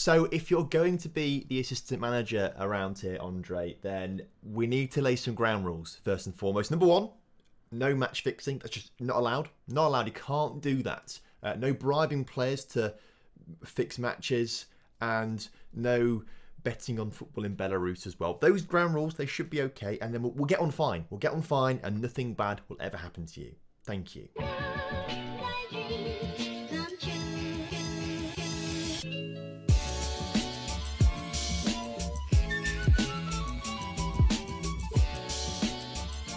So if you're going to be the assistant manager around here, Andrey, then we need to lay some ground rules, first and foremost. Number one, no match fixing. That's just not allowed. Not allowed. You can't do that. No bribing players to fix matches, and no betting on football in Belarus as well. Those ground rules, they should be okay, and then we'll get on fine. We'll get on fine, and nothing bad will ever happen to you. Thank you.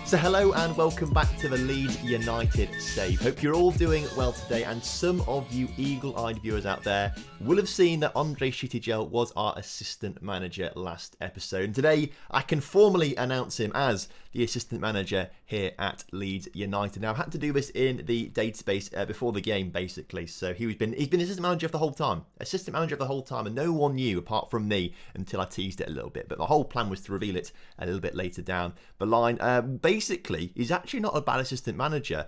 So hello and welcome back to the Leeds United Save. Hope you're all doing well today, and some of you eagle-eyed viewers out there will have seen that Andrey Shtygel was our assistant manager last episode. And today I can formally announce him as the assistant manager here at Leeds United. Now, I had to do this in the database before the game, basically. So he's been assistant manager for the whole time. Assistant manager for the whole time, and no one knew apart from me until I teased it a little bit. But the whole plan was to reveal it a little bit later down the line. Basically, he's actually not a bad assistant manager.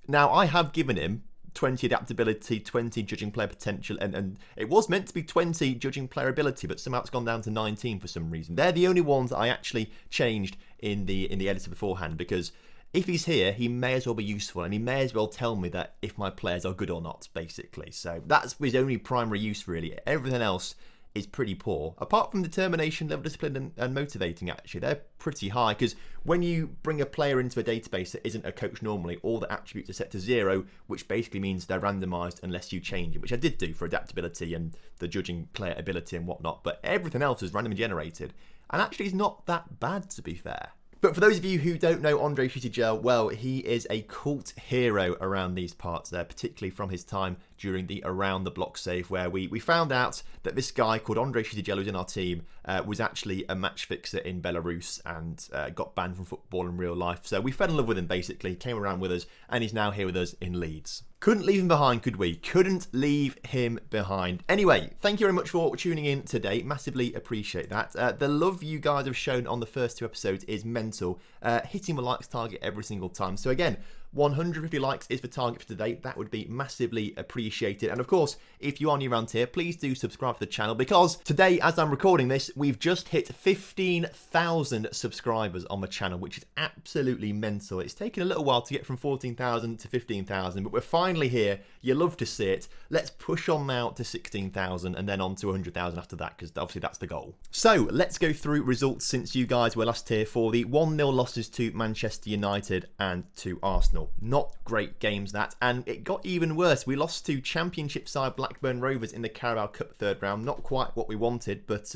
Now, I have given him 20 adaptability, 20 judging player potential, and it was meant to be 20 judging player ability, but somehow it's gone down to 19 for some reason. They're the only ones that I actually changed in the editor beforehand, because if he's here, he may as well be useful, and he may as well tell me that if my players are good or not, basically. So that's his only primary use, really. Everything else is pretty poor. Apart from determination, level discipline, and motivating, actually, they're pretty high, because when you bring a player into a database that isn't a coach normally, all the attributes are set to 0, which basically means they're randomised unless you change it, which I did do for adaptability and the judging player ability and whatnot, but everything else is randomly generated, and actually is not that bad, to be fair. But for those of you who don't know Andrey Shtygel, well, he is a cult hero around these parts there, particularly from his time during the Around the Block save, where we found out that this guy called Andrey Shtygel, who's in our team, was actually a match fixer in Belarus and got banned from football in real life. So we fell in love with him, basically, came around with us, and he's now here with us in Leeds. Couldn't leave him behind, could we? Couldn't leave him behind. Anyway, thank you very much for tuning in today. Massively appreciate that. The love you guys have shown on the first 2 episodes is mental. Hitting the likes target every single time. So again, 150 likes is the target for today. That would be massively appreciated. And of course, if you are new around here, please do subscribe to the channel, because today, as I'm recording this, we've just hit 15,000 subscribers on the channel, which is absolutely mental. It's taken a little while to get from 14,000 to 15,000, but we're finally here. You love to see it. Let's push on now to 16,000 and then on to 100,000 after that, because obviously that's the goal. So let's go through results since you guys were last here for the 1-0 losses to Manchester United and to Arsenal. Not great games, that, and it got even worse. We lost to Championship side Blackburn Rovers in the Carabao Cup 3rd round. Not quite what we wanted, but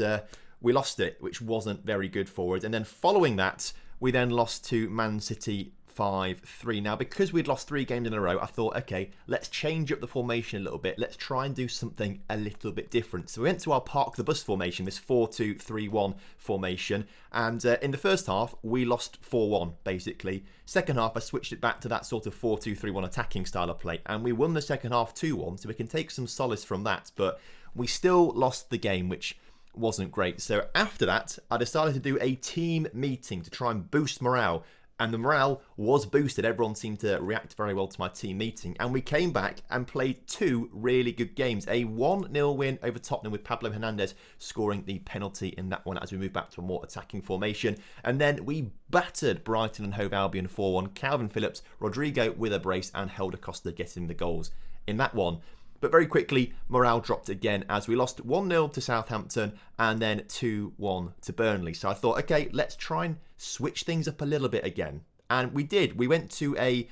we lost it, which wasn't very good for us. And then following that, we then lost to Man City 5-3. Now, because we'd lost 3 games in a row, I thought, okay, let's change up the formation a little bit. Let's try and do something a little bit different. So we went to our Park the Bus formation, this 4-2-3-1 formation. And in the first half, we lost 4-1, basically. Second half, I switched it back to that sort of 4-2-3-1 attacking style of play. And we won the second half 2-1, so we can take some solace from that. But we still lost the game, which wasn't great. So after that, I decided to do a team meeting to try and boost morale. And the morale was boosted. Everyone seemed to react very well to my team meeting. And we came back and played 2 really good games. A 1-0 win over Tottenham with Pablo Hernandez scoring the penalty in that one as we moved back to a more attacking formation. And then we battered Brighton and Hove Albion 4-1. Calvin Phillips, Rodrigo with a brace, and Helder Costa getting the goals in that one. But very quickly, morale dropped again as we lost 1-0 to Southampton and then 2-1 to Burnley. So I thought, okay, let's try and switch things up a little bit again. And we did. We went to a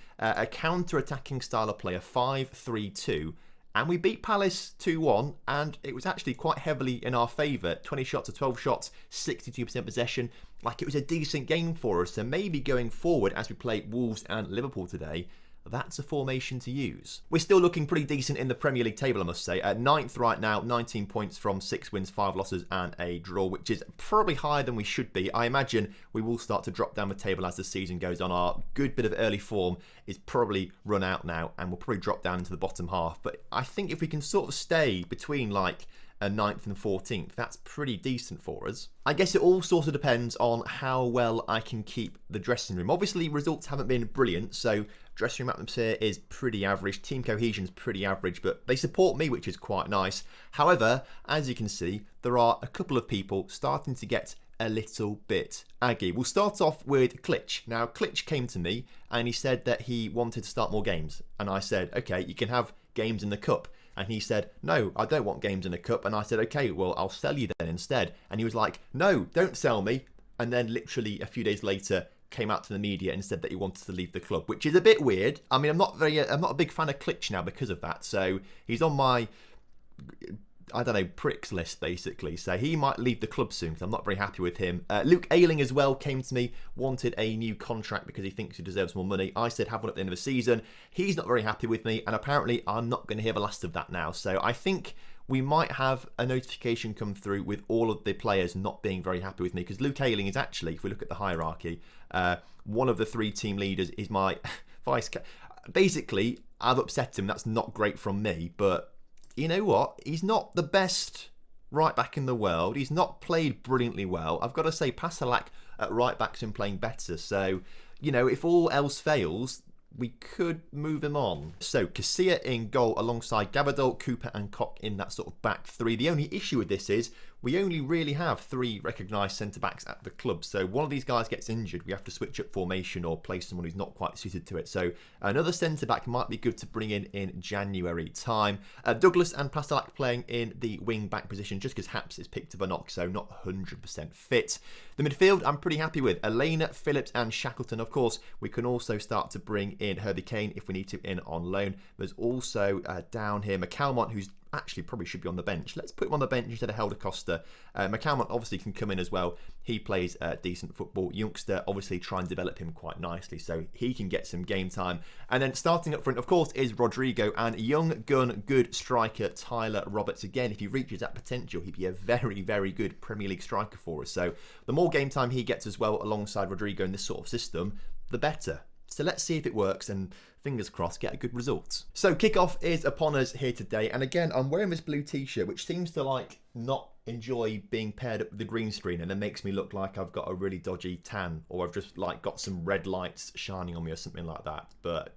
counter-attacking style of play, a 5-3-2. And we beat Palace 2-1. And it was actually quite heavily in our favour. 20 shots to 12 shots, 62% possession. Like, it was a decent game for us. So maybe going forward as we play Wolves and Liverpool today, that's a formation to use. We're still looking pretty decent in the Premier League table, I must say. At 9th right now, 19 points from 6 wins, 5 losses and a draw, which is probably higher than we should be. I imagine we will start to drop down the table as the season goes on. Our good bit of early form is probably run out now and we'll probably drop down into the bottom half. But I think if we can sort of stay between like a 9th and 14th, that's pretty decent for us. I guess it all sort of depends on how well I can keep the dressing room. Obviously, results haven't been brilliant, so Dressing room atmosphere is pretty average. Team cohesion is pretty average, but they support me, which is quite nice. However, as you can see, there are a couple of people starting to get a little bit aggy. We'll start off with Klitsch. Now, Klitsch came to me and he said that he wanted to start more games. And I said, okay, you can have games in the cup. And he said, no, I don't want games in the cup. And I said, okay, well, I'll sell you then instead. And he was like, no, don't sell me. And then literally a few days later, came out to the media and said that he wanted to leave the club, which is a bit weird. I mean, I'm not a big fan of Klitsch now because of that. So he's on my, I don't know, pricks list, basically. So he might leave the club soon because I'm not very happy with him. Luke Ayling as well came to me, wanted a new contract because he thinks he deserves more money. I said have one at the end of the season. He's not very happy with me, and apparently I'm not going to hear the last of that now. So I think we might have a notification come through with all of the players not being very happy with me, because Luke Ayling is actually, if we look at the hierarchy, one of the 3 team leaders is my vice. Basically, I've upset him. That's not great from me, but you know what? He's not the best right back in the world. He's not played brilliantly well. I've got to say, Pasalac at right back's been playing better. So, you know, if all else fails, we could move him on. So, Casilla in goal alongside Gabadol, Cooper and Koch in that sort of back 3. The only issue with this is we only really have 3 recognised centre-backs at the club. So one of these guys gets injured, we have to switch up formation or play someone who's not quite suited to it. So another centre-back might be good to bring in January time. Douglas and Pasalac playing in the wing-back position just because Haps is picked up a knock, so not 100% fit. The midfield I'm pretty happy with. Elena, Phillips and Shackleton. Of course, we can also start to bring in Herbie Kane if we need to in on loan. There's also down here McCalmont, who's actually probably should be on the bench. Let's put him on the bench instead of Helder Costa. McCalmont obviously can come in as well. He plays decent football. Youngster, obviously try and develop him quite nicely so he can get some game time. And then starting up front, of course, is Rodrigo and young gun, good striker Tyler Roberts. Again, if he reaches that potential, he'd be a very, very good Premier League striker for us. So the more game time he gets as well alongside Rodrigo in this sort of system, the better. So let's see if it works and fingers crossed get a good result. So kickoff is upon us here today, and again I'm wearing this blue t-shirt which seems to like not enjoy being paired up with the green screen, and it makes me look like I've got a really dodgy tan or I've just like got some red lights shining on me or something like that. But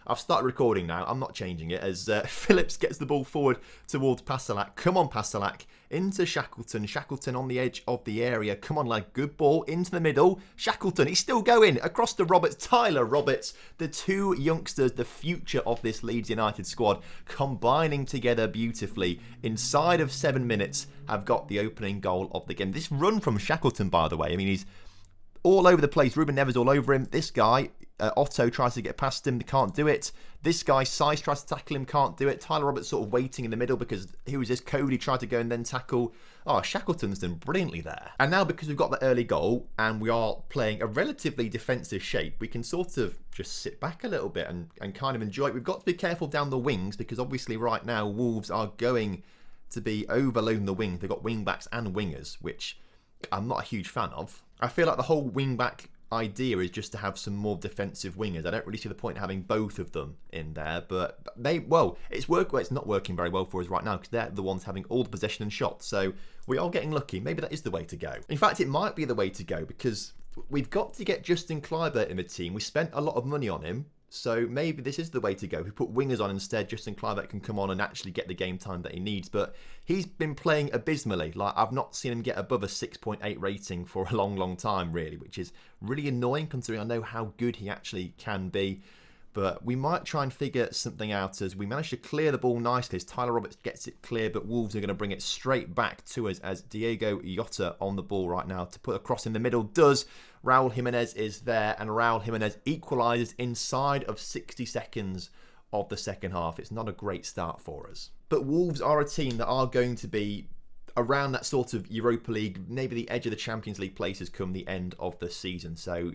I've started recording now. I'm not changing it as Phillips gets the ball forward towards Pasalac. Come on, Pasalac. Into Shackleton. Shackleton on the edge of the area. Come on, lad. Good ball into the middle. Shackleton, he's still going. Across to Roberts. Tyler Roberts. The 2 youngsters, the future of this Leeds United squad, combining together beautifully. Inside of 7 minutes, have got the opening goal of the game. This run from Shackleton, by the way, I mean, he's all over the place. Ruben Neves all over him. This guy, Otto, tries to get past him. They can't do it. This guy, Size, tries to tackle him. Can't do it. Tyler Roberts sort of waiting in the middle because who is this? Cody tried to go and then tackle. Oh, Shackleton's done brilliantly there. And now because we've got the early goal and we are playing a relatively defensive shape, we can sort of just sit back a little bit and kind of enjoy it. We've got to be careful down the wings because obviously right now Wolves are going to be overloading the wing. They've got wing backs and wingers, which I'm not a huge fan of. I feel like the whole wing-back idea is just to have some more defensive wingers. I don't really see the point in having both of them in there, but it's not working very well for us right now because they're the ones having all the possession and shots. So we are getting lucky. Maybe that is the way to go. In fact, it might be the way to go because we've got to get Justin Kluivert in the team. We spent a lot of money on him. So maybe this is the way to go. If we put wingers on instead, Justin Kluivert can come on and actually get the game time that he needs. But he's been playing abysmally. Like, I've not seen him get above a 6.8 rating for a long, long time, really, which is really annoying considering I know how good he actually can be. But we might try and figure something out as we manage to clear the ball nicely as Tyler Roberts gets it clear, but Wolves are going to bring it straight back to us as Diego Jota on the ball right now to put a cross in the middle. Does. Raul Jimenez is there, and Raul Jimenez equalises inside of 60 seconds of the second half. It's not a great start for us. But Wolves are a team that are going to be around that sort of Europa League, maybe the edge of the Champions League places come the end of the season. So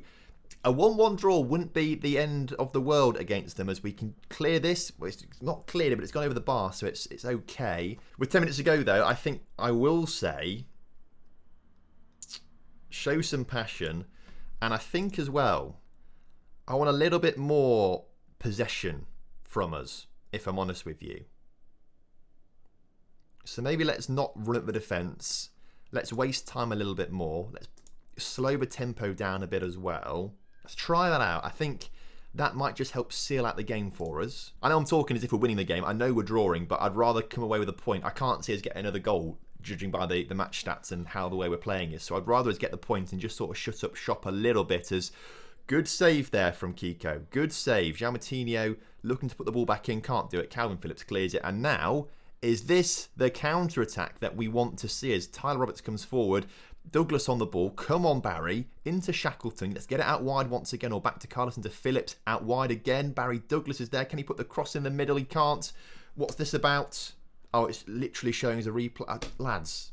a 1-1 draw wouldn't be the end of the world against them as we can clear this. Well, it's not cleared, but it's gone over the bar, so it's okay. With 10 minutes to go, though, I think I will say show some passion. And I think as well, I want a little bit more possession from us, if I'm honest with you. So maybe let's not run up the defence. Let's waste time a little bit more. Let's slow the tempo down a bit as well. Let's try that out. I think that might just help seal out the game for us. I know I'm talking as if we're winning the game. I know we're drawing, but I'd rather come away with a point. I can't see us get another goal, judging by the match stats and how the way we're playing is. So I'd rather us get the point and just sort of shut up shop a little bit. As good save there from Kiko. Good save. Giammattino looking to put the ball back in. Can't do it. Calvin Phillips clears it. And now, is this the counter-attack that we want to see as Tyler Roberts comes forward? Douglas on the ball. Come on, Barry. Into Shackleton. Let's get it out wide once again. Or back to Carlos, into Phillips. Out wide again. Barry Douglas is there. Can he put the cross in the middle? He can't. What's this about? Oh, it's literally showing us a replay. Lads,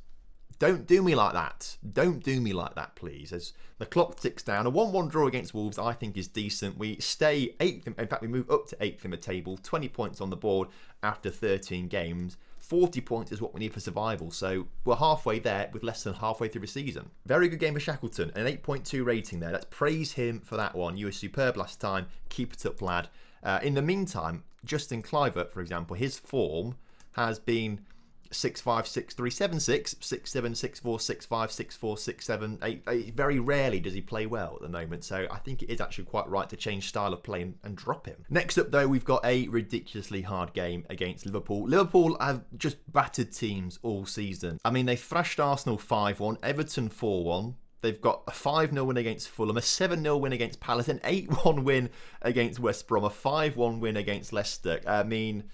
don't do me like that. Don't do me like that, please. As the clock ticks down. A 1-1 draw against Wolves, I think, is decent. We stay 8th. In fact, we move up to 8th in the table. 20 points on the board after 13 games. 40 points is what we need for survival. So we're halfway there with less than halfway through the season. Very good game for Shackleton. An 8.2 rating there. Let's praise him for that one. You were superb last time. Keep it up, lad. In the meantime, Justin Kluivert, for example, his form has been 6-5, 6-3, 7-6, 6-7, 6-4, 6-5, 6-4, 6-7, 8. Very rarely does he play well at the moment, so I think it is actually quite right to change style of play and drop him. Next up, though, we've got a ridiculously hard game against Liverpool. Liverpool have just battered teams all season. I mean, they thrashed Arsenal 5-1, Everton 4-1. They've got a 5-0 win against Fulham, a 7-0 win against Palace, an 8-1 win against West Brom, a 5-1 win against Leicester. I mean,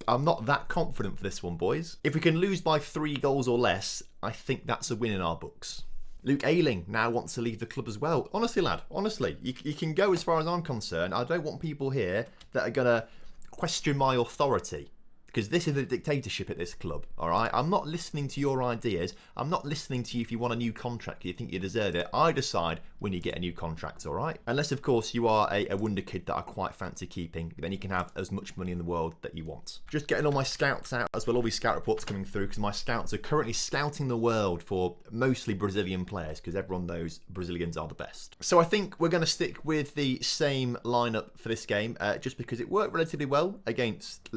I'm not that confident for this one, boys. If we can lose by 3 goals or less, I think that's a win in our books. Luke Ayling now wants to leave the club as well. Honestly, lad, honestly, you can go as far as I'm concerned. I don't want people here that are going to question my authority, because this is a dictatorship at this club, all right? I'm not listening to your ideas. I'm not listening to you if you want a new contract, you think you deserve it. I decide when you get a new contract, all right? Unless, of course, you are a wonder kid that I quite fancy keeping. Then you can have as much money in the world that you want. Just getting all my scouts out as well, all these scout reports coming through, because my scouts are currently scouting the world for mostly Brazilian players, because everyone knows Brazilians are the best. So I think we're going to stick with the same lineup for this game, just because it worked relatively well against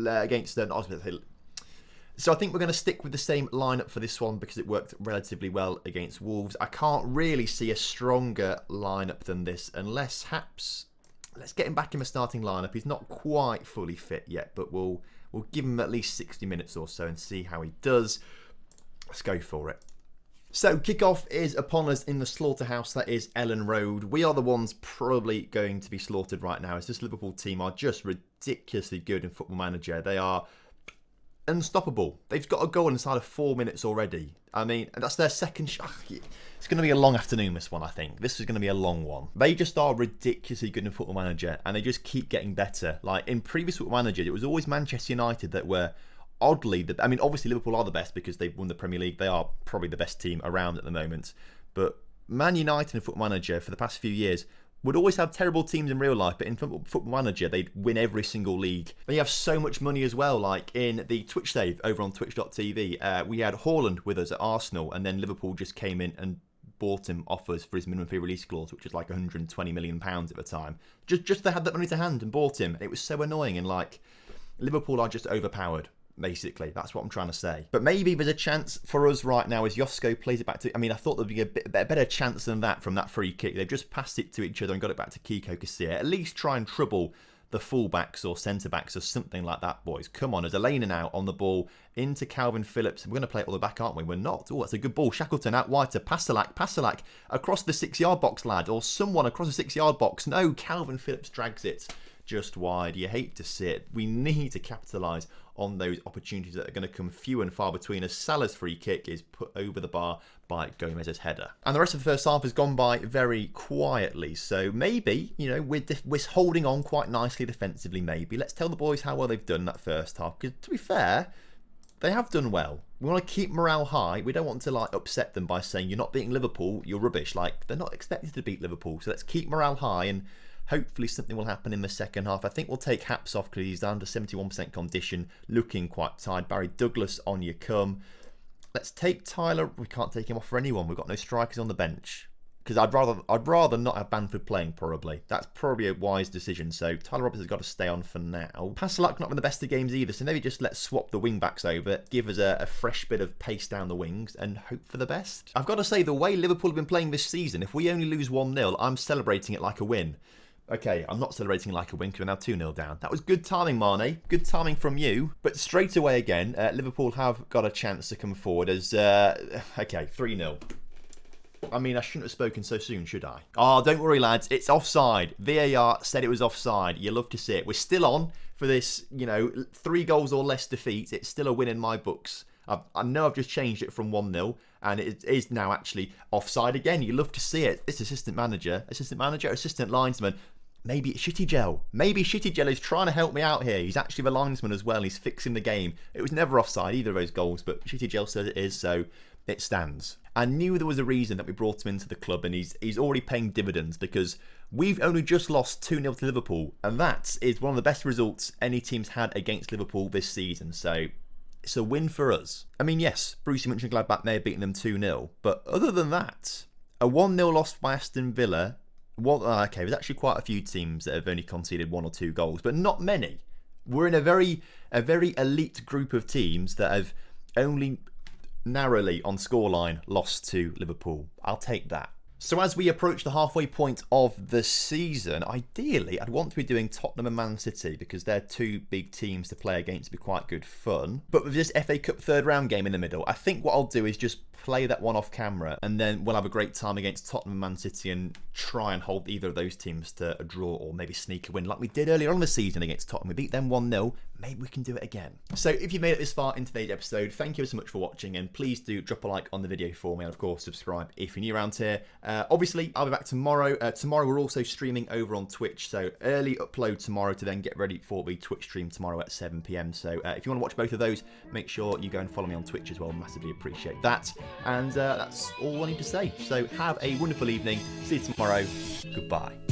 So I think we're going to stick with the same lineup for this one because it worked relatively well against Wolves. I can't really see a stronger lineup than this unless Haps. Let's get him back in the starting lineup. He's not quite fully fit yet, but we'll give him at least 60 minutes or so and see how he does. Let's go for it. So kickoff is upon us in the slaughterhouse that is Ellen Road. We are the ones probably going to be slaughtered right now, as this Liverpool team are just ridiculously good in Football Manager. They are unstoppable. They've got a goal inside of 4 minutes already. I mean, that's their second shot. It's going to be a long afternoon, this one, I think. This is going to be a long one. They just are ridiculously good in Football Manager, and they just keep getting better. Like, in previous Football Manager, it was always Manchester United that were oddly, I mean, obviously Liverpool are the best because they've won the Premier League. They are probably the best team around at the moment. But Man United in Football Manager for the past few years would always have terrible teams in real life, but in Football Manager, they'd win every single league. They have so much money as well, like in the Twitch save over on twitch.tv. We had Haaland with us at Arsenal, and then Liverpool just came in and bought him off us for his minimum fee release clause, which was like £120 million at the time. Just they had that money to hand and bought him. It was so annoying, and like, Liverpool are just overpowered. Basically, that's what I'm trying to say. But maybe there's a chance for us right now as Josko plays it back to... I mean, I thought there'd be a better chance than that from that free kick. They've just passed it to each other and got it back to Kiko Casilla. At least try and trouble the full-backs or centre-backs or something like that, boys. Come on, as Elena now on the ball into Calvin Phillips. We're going to play it all the back, aren't we? We're not. Oh, that's a good ball. Shackleton out wide to Pasalac. Pasalac across the 6-yard box, lad. Or someone across the 6-yard box. No, Calvin Phillips drags it just wide. You hate to see it. We need to capitalise on those opportunities that are going to come few and far between as Salah's free kick is put over the bar by Gomez's header. And the rest of the first half has gone by very quietly, so maybe, you know, we're holding on quite nicely defensively, maybe. Let's tell the boys how well they've done that first half, because to be fair, they have done well. We want to keep morale high. We don't want to like upset them by saying you're not beating Liverpool, you're rubbish. Like, they're not expected to beat Liverpool, so let's keep morale high and hopefully something will happen in the second half. I think we'll take Haps off because he's down to 71% condition, looking quite tired. Barry Douglas on your come. Let's take Tyler. We can't take him off for anyone. We've got no strikers on the bench because I'd rather not have Bamford playing. Probably that's probably a wise decision. So Tyler Roberts has got to stay on for now. Pasalac not been the best of games either. So maybe just let's swap the wing backs over, give us a fresh bit of pace down the wings, and hope for the best. I've got to say the way Liverpool have been playing this season, if we only lose 1-0, I'm celebrating it like a win. Okay, I'm not celebrating like a wink. We're now 2-0 down. That was good timing, Marnie. Good timing from you. But straight away again, Liverpool have got a chance to come forward as... okay, 3-0. I mean, I shouldn't have spoken so soon, should I? Oh, don't worry, lads. It's offside. VAR said it was offside. You love to see it. We're still on for this, 3 goals or less defeat. It's still a win in my books. I know I've just changed it from 1-0, and it is now actually offside again. You love to see it. This assistant manager, assistant linesman. Maybe it's Shtygel. Maybe Shtygel is trying to help me out here. He's actually the linesman as well. He's fixing the game. It was never offside, either of those goals, but Shtygel says it is, so it stands. I knew there was a reason that we brought him into the club, and he's already paying dividends because we've only just lost 2-0 to Liverpool, and that is one of the best results any team's had against Liverpool this season, so it's a win for us. I mean, yes, Borussia Mönchengladbach may have beaten them 2-0, but other than that, a 1-0 loss by Aston Villa. Okay, there's actually quite a few teams that have only conceded 1 or 2 goals, but not many. We're in a very elite group of teams that have only narrowly on scoreline lost to Liverpool. I'll take that. So as we approach the halfway point of the season, ideally I'd want to be doing Tottenham and Man City because they're 2 big teams to play against. It'd be quite good fun. But with this FA Cup third round game in the middle, I think what I'll do is just play that one off camera, and then we'll have a great time against Tottenham and Man City and try and hold either of those teams to a draw or maybe sneak a win like we did earlier on in the season against Tottenham. We beat them 1-0. Maybe we can do it again. So if you made it this far in today's episode, thank you so much for watching, and please do drop a like on the video for me, and of course subscribe if you're new around here. Obviously I'll be back tomorrow. Tomorrow we're also streaming over on Twitch, so early upload tomorrow to then get ready for the Twitch stream tomorrow at 7 PM. So if you want to watch both of those, make sure you go and follow me on Twitch as well. Massively appreciate that. And that's all I need to say. So have a wonderful evening. See you tomorrow. Goodbye.